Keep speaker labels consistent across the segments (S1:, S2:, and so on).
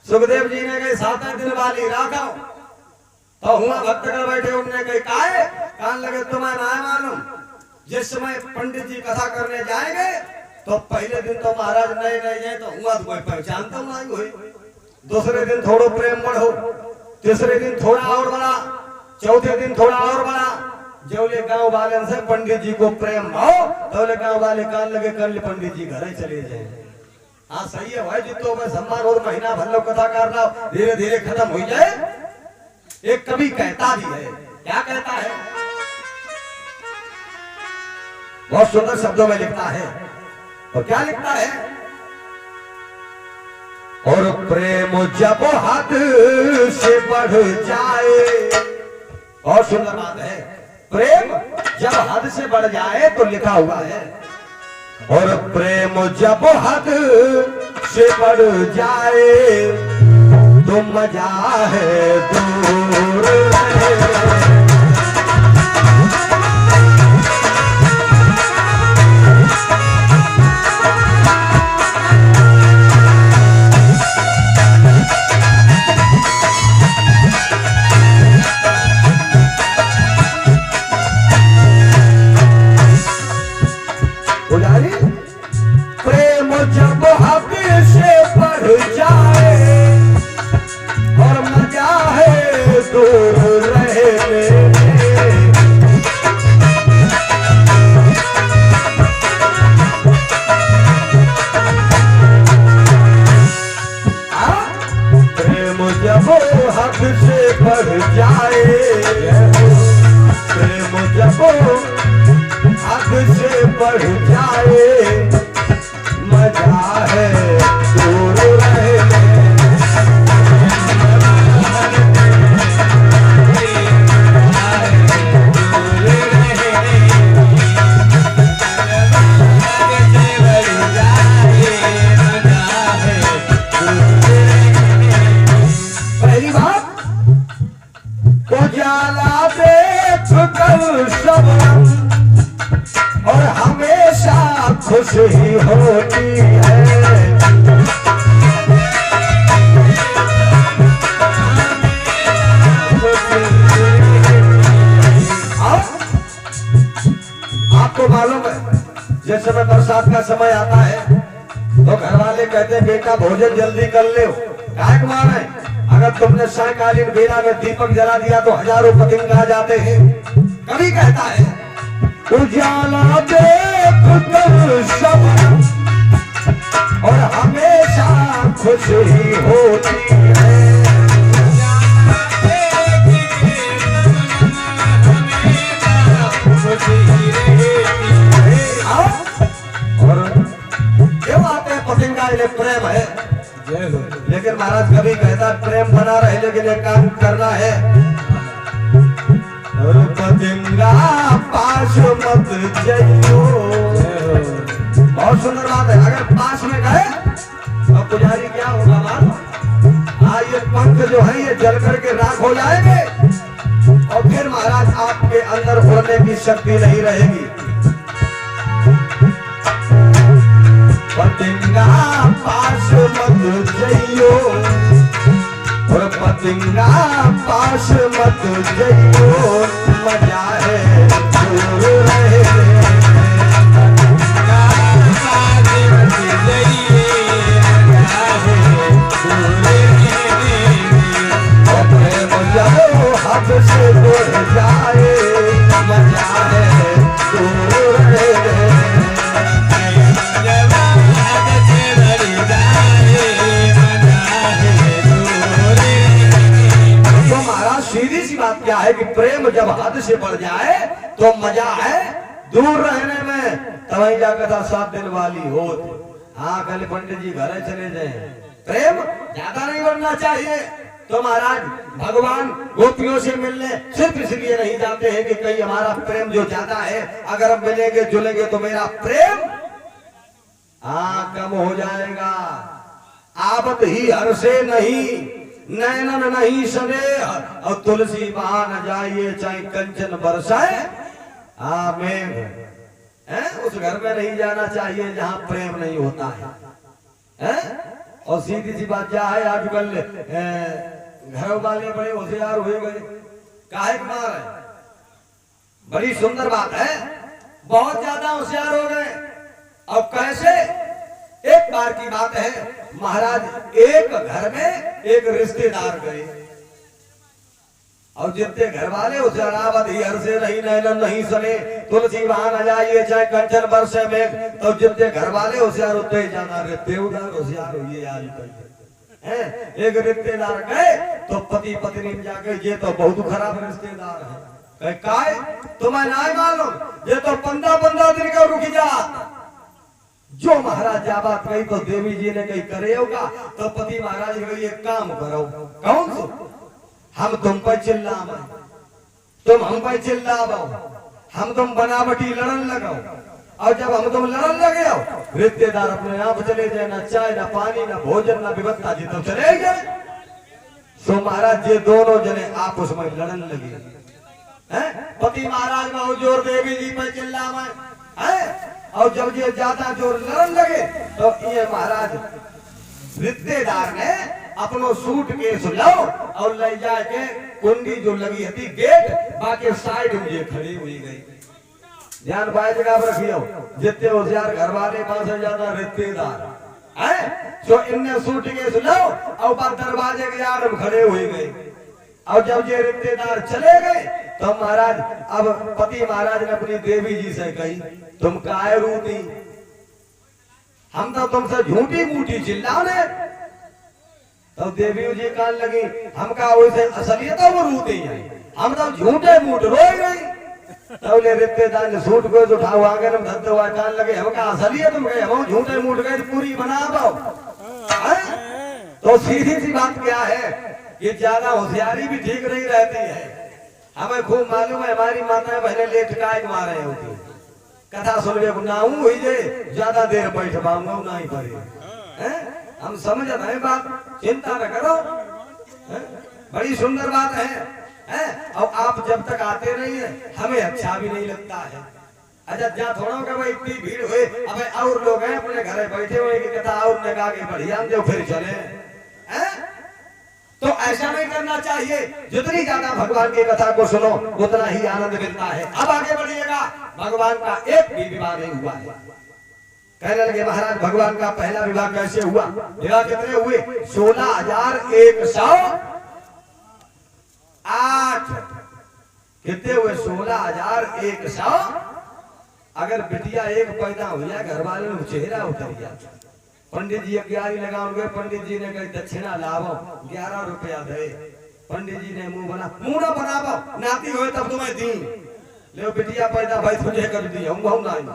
S1: सुखदेव जी ने कही 7 दिन वाली राखो तो हुआ भक्तगण बैठे उनने कही काहे कान लगे तुम्हें ना मालूम जिस समय पंडित जी कथा करने जाएंगे तो पहले दिन तो महाराज नए नए जाए तो हुआ तो कोई पहचानता नहीं हुई, दूसरे दिन थोड़ा प्रेम बढ़ो, तीसरे दिन थोड़ा और बढ़ा, चौथे दिन थोड़ा और बढ़ा। जौले गांव वाले से पंडित जी को प्रेम भाव तो गांव वाले कान लगे कर ले पंडित जी घर ही चले जाए। हाँ सही है भाई जितो मैं सम्मान और महीना भर लो कथा कर रहा हूं धीरे धीरे खत्म हो जाए। एक कवि कहता भी है, क्या कहता है, बहुत सुंदर शब्दों में लिखता है और क्या लिखता है, और प्रेम जब हद से बढ़ जाए, बहुत सुंदर बात है, प्रेम जब हद से बढ़ जाए तो लिखा हुआ है, और प्रेम जब हद से बढ़ जाए तो मजा है दूर और हमेशा खुशी होती है। आपको मालूम है जिस समय बरसात का समय आता है तो घर वाले कहते हैं बेटा भोजन जल्दी कर ले, काय मार है, अगर तुमने सायकालीन बेला में दीपक जला दिया तो हजारों पतंग आ जाते हैं। कभी कहता है उजाला देख कर सब और हमेशा खुशी होती है। और क्यों आते हैं पतंगा, इन्हें प्रेम है, लेकिन महाराज कभी कहता प्रेम बना रहे लेकिन एक काम करना है, पतंगा पास मत जाइयो। बहुत सुंदर बात है, अगर पास में गए तो पुजारी क्या होगा मानो, ये पंख जो है ये जल करके राख हो जाएंगे और फिर महाराज आपके अंदर उड़ने की शक्ति नहीं रहेगी। पतंगा पास मत जाइयो और पतंगा पास मत जाइयो, मजा है दूर रहे। हद से बढ़ जाए मजा है दूर रहे। सीधी सी बात क्या है कि प्रेम जब हद से बढ़ जाए तो मजा है दूर रहने में। तभी जाकर था 7 दिन वाली हो, हाँ कल पंडित जी घर चले जाए। प्रेम ज्यादा नहीं बढ़ना चाहिए। तो महाराज भगवान गोपियों से मिलने सिर्फ इसलिए नहीं जाते हैं कि कहीं हमारा प्रेम जो ज्यादा है, अगर हम मिलेंगे जुलेंगे तो मेरा प्रेम कम हो जाएगा। आवत ही हर से नहीं, नैनन नहीं सने, और तुलसी बहा न जाइए चाहे कंचन बरसाए। मेघ उस घर में नहीं जाना चाहिए जहां प्रेम नहीं होता है। और सीधी सी बात क्या है, आजकल घर वाले बड़े होशियार हो गए, काहे के मार है, बड़ी सुंदर बात है, बहुत ज्यादा होशियार हो गए। अब कैसे, एक बार की बात है, महाराज एक घर में एक रिश्तेदार गए, और जितने घर वाले उसे अनावत हर से नहीं नैलन नहीं सने, तुलसी वहां न जाइए चाहे कंचन बरसे में, तो जितने घर वाले होशियार उतने ही जाना रिश्तेदार होशियार हुई आजकल है। एक रिश्तेदार गए तो पति पत्नी में जाके, ये तो बहुत खराब रिश्तेदार है, काय तुम्हें नहीं मालूम, ये तो 15-15 दिन का रुक जा, जो महाराज जा बात कही तो देवी जी ने कही करे होगा, तो पति महाराज ने कही एक काम करो, कौन सो, हम तुम पर चिल्लाओ, तुम हम पर चिल्लाओ, हम तुम बनावटी लड़न लगाओ, और जब हम तुम लड़न लगे हो, रिश्तेदार अपने आप चले जाए, ना चाय ना पानी ना भोजन ना व्यवस्था, जी तुम चले गए। सो महाराज ये दोनों जने आपस में लड़न लगे हैं, पति महाराज में जोर देवी जी पर चिल्लावे हैं, और जब ये ज्यादा जोर लड़न लगे तो ये महाराज रिश्तेदार ने अपनो सूट केस लो और ले जाके कुंडी जो लगी थी गेट बाकी साइड में ये खड़ी हुई गई। ध्यान पाए जगह पर रखियो, जितने होशियार घर वाले पास से ज्यादा रिश्तेदार है, तो इनने सूट केस लो और बात दरवाजे के यार खड़े हुए गए। और जब ये रिश्तेदार चले गए तो महाराज, अब पति महाराज ने अपनी देवी जी से कही, तुम काहे रूठी, हम तो तुमसे झूठी मूठी चिल्लाने, तो देवी जी कहने लगी, हम कहा वैसे असलियत वो रूठी है, हम तो झूठे मूठ रोए गई। तो ले रिश्तेदार ने सूट को उठाओ आगे में धरते हुआ कहने लगे, हम कहा असलियत में गए, हम झूठे मूठ गए पूरी बना पाओ। तो सीधी सी बात क्या है कि ज्यादा होशियारी भी ठीक नहीं रहती है, हमें खूब मालूम है, हमारी माताएं बहने लेट काय मारे होती, कथा सुनवे नाऊ हुई जे ज्यादा देर बैठ पाऊंगा नहीं पड़े, हम समझ रहे बात, चिंता न करो, बड़ी सुंदर बात है। और आप जब तक आते नहीं है हमें अच्छा भी नहीं लगता है। अच्छा जहाँ थोड़ा का भाई इतनी भीड़ हुए, अब और लोग हैं अपने घर बैठे हुए की कथा और ने कहा कि बढ़िया जो फिर चले, तो ऐसा नहीं करना चाहिए, जितनी ज्यादा भगवान की कथा को सुनो उतना ही आनंद मिलता है। अब आगे बढ़िएगा, भगवान का एक भी विवाह नहीं हुआ है। कहने लगे महाराज भगवान का पहला विवाह कैसे हुआ, विवाह कितने हुए, 16,108 कितने हुए, 16,100। अगर बिटिया एक पैदा हो जाए घर वाले ने चेहरा उतर गया, पंडित जी 11 लगाओगे, पंडित जी ने कही दक्षिणा लाओ 11 रुपया दे, पंडित जी ने मुंह ना बनाओ, नाती हो तब तुम्हें दी, ले बिटिया पैदा भाई तुझे कर दी, हम नहीं।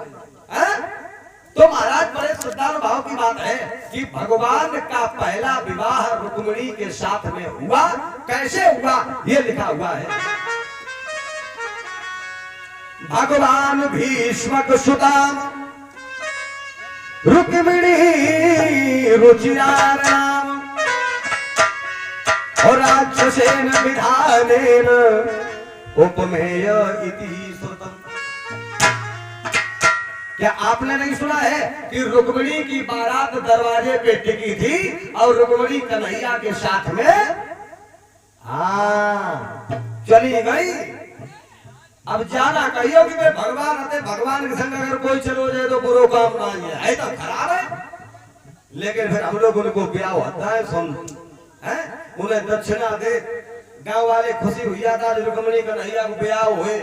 S1: तो महाराज बड़े श्रद्धालु भाव की बात है कि भगवान का पहला विवाह रुक्मिणी के साथ में हुआ, कैसे हुआ ये लिखा हुआ है। भगवान भीष्मक सुताम रुक्मिणी रुचिरा नाम और राक्षसेन विधानेन उपमेय इति श्रुतम्। क्या आपने नहीं सुना है कि रुक्मिणी की बारात दरवाजे पे टिकी थी और रुक्मिणी कन्हैया के साथ में चली गई। अब जाना कहियो कि भाई भगवान आते, भगवान के संग अगर कोई चलो जाए तो बुरो काम नहीं है, तो खराब है। लेकिन फिर हम लोग उनको ब्याह होता है, सुन उन्हें दक्षिणा दे, गांव वाले खुशी हुई था रुक्मिणी कन्हैया को ब्याह हुए।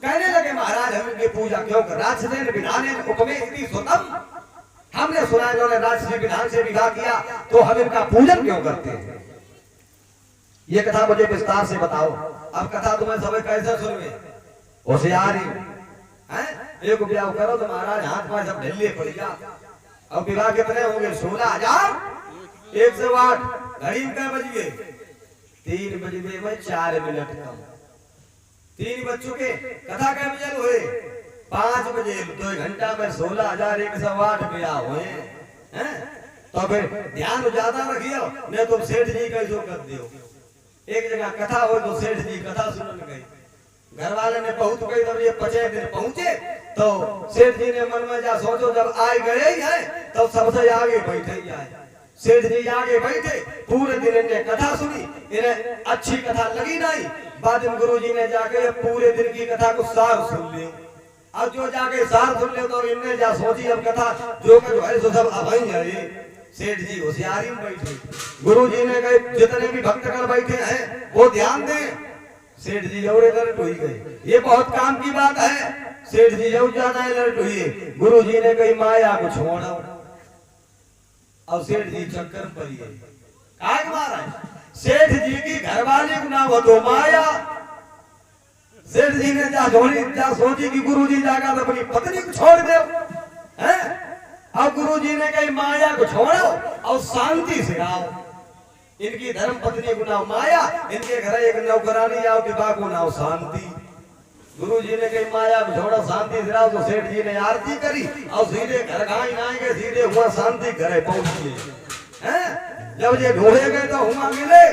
S1: कहने लगे महाराज हम इनकी पूजा क्यों कर, राक्षसेन विधानेन उपमेय इति श्रुतम्। हमने सुना इन्होंने राक्षसी विधान से विवाह किया तो हम इनका पूजन क्यों करते हैं, ये कथा मुझे विस्तार से बताओ। अब कथा तुम्हें सब कैसे सुनवे, होशियारी एक ब्याह करो तो महाराज हाथ पांव सब ढिल्ले पड़ गया। अब विवाह कितने होंगे, 16,108। घड़ी में क्या बज गए, 3 बजे में 4 मिनट कम, 3 बज चुके। कथा क्या बजे हुए, 5 बजे, 2 घंटा में 16,108 ब्याह हुए। तो फिर ध्यान ज्यादा रखियो, नहीं तुम सेठ जी का जो कर दियो। एक जगह कथा हो तो सेठ जी कथा सुनने गए, घर वाले ने बहुत कही, जब ये 5 दिन पहुंचे तो सेठ जी ने मन में जा सोचो, जब आए गए ही है तो सबसे आगे बैठे जाए। सेठ जी आगे बैठे, पूरे दिन इन्हें कथा सुनी, इन्हें अच्छी कथा लगी नहीं। बाद में गुरु जी ने जाके पूरे दिन की कथा को सार सुन ली। अब जो जाके सार सुन ले तो इनने जा सोची अब कथा जो है सो सब अभई है। सेठ जी होशियारी में बैठे, गुरु जी ने कहे जितने भी भक्तगण बैठे हैं वो ध्यान दें। सेठ जी और अलर्ट हुई गए, ये बहुत काम की बात है। सेठ जी और ज्यादा अलर्ट हुई। गुरु जी ने कही माया को छोड़ो। अब सेठ जी चक्कर में पड़ी है, काय मारा है? सेठ जी की घरवाली को नाम हो तो माया। सेठ जी ने जा सोची कि गुरु जी जाकर तो अपनी पत्नी को छोड़ दो हैं। अब गुरु जी ने कही माया को छोड़ो और शांति से आओ। इनकी धर्म पत्नी को नाम माया, इनके घर एक नौकरानी आओ कि बाको नाम शांति। गुरु जी ने कही माया को छोड़ो शांति से आओ। तो सेठ जी ने आरती करी और सीधे घर गाई आएंगे, सीधे हुआ शांति घरे पहुंचे हैं। जब ये ढूंढे गए तो हुआ मिले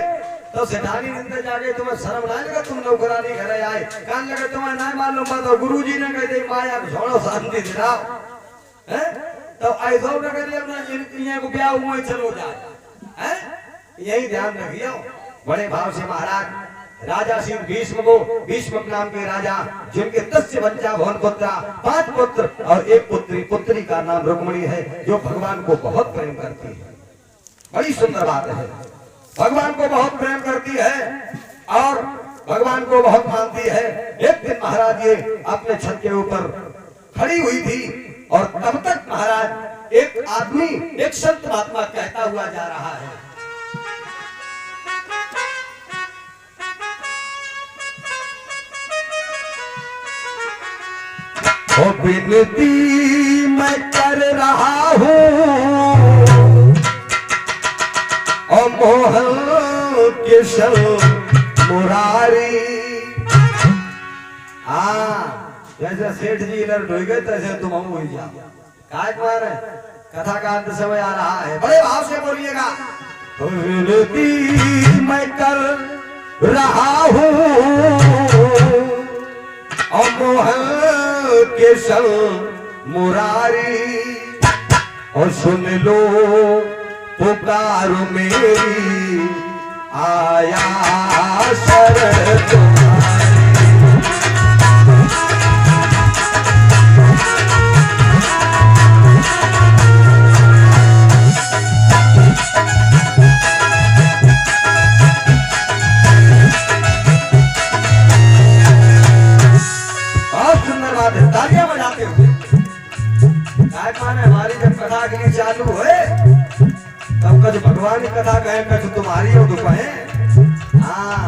S1: तो सेठानी निंदा जाके तुम्हें शर्म ना लगा, तुम नौकरानी घरे आए, कान लगे तुम्हें ना मालूम बात। और गुरु जी ने कह दे माया को छोड़ो शांति से आओ हैं। तो ऐसा न करिए अपना इन्हीं को ब्याह हुआ चलो जाए हैं। यही ध्यान रखियो। बड़े भाव से महाराज राजा सिंह भीष्म नाम के राजा, जिनके 10 बच्चा भवन पुत्र, 5 पुत्र और 1 पुत्री। पुत्री का नाम रुक्मिणी है, जो भगवान को बहुत प्रेम करती है। बड़ी सुंदर बात है, भगवान को बहुत प्रेम करती है और भगवान को बहुत मानती है। एक दिन महाराज ये अपने छत के ऊपर खड़ी हुई थी और तब तक महाराज एक आदमी, एक संत महात्मा कहता हुआ जा रहा है। ओ विनती मैं कर रहा हूँ ओ मोहन किशन मुरारी। हाँ, जैसे सेठ जी अलर्ट हो गए तैसे तुम हम हुई जाओ। काय मार है, कथा का अंत समय आ रहा है, बड़े भाव से बोलिएगा। विनती मैं कर रहा हूँ ओ मोहन किशन मुरारी। और सुन लो पुकार मेरी, आया शरण तुम्हारी। बहुत सुंदर बात है, तालियां बजाते हुए। हमारी जब कथा के लिए चालू है तब कद भगवान की कथा कहे, कद तुम्हारी हो तो कहे। हाँ,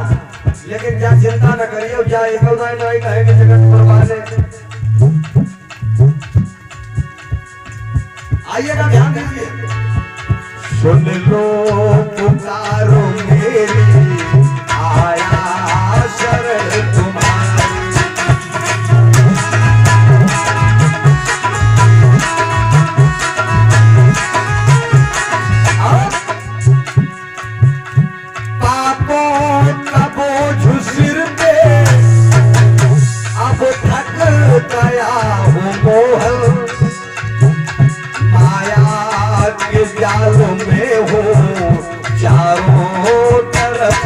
S1: लेकिन क्या चिंता न करिए, क्या एक नहीं कहे कि जगत पर वाले। आइएगा, ध्यान दीजिए। सुन लो पुकारो मेरी, आया शरण तुम्हारी। जालों में हो चारों तरफ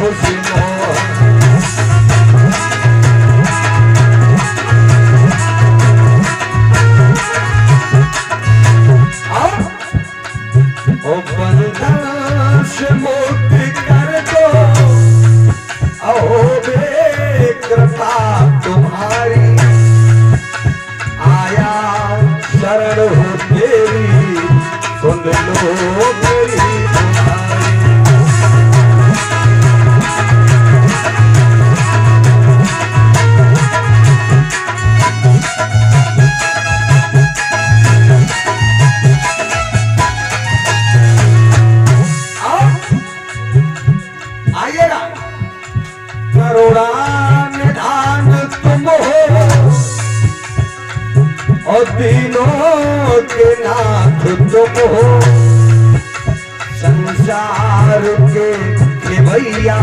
S1: ओ बंधन से मुक्ति कर दो, अहो बे कृपा तुम्हारी। आया शरण हो तेरी, सुन लो मेरी आइएगा। करुणा निधान तुम हो और तीनों के नाथ तुम हो। संसार के भैया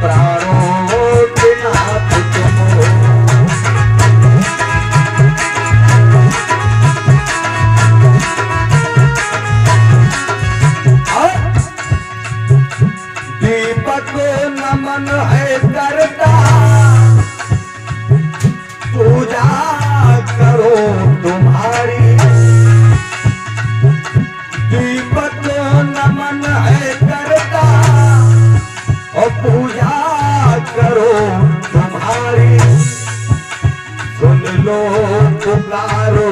S1: प्राणों के नाथ तुम हो। नमन है करता, पूजा करो तुम्हारी। दीपक नमन है करता और पूजा करो तुम्हारी। सुन लो पुकारो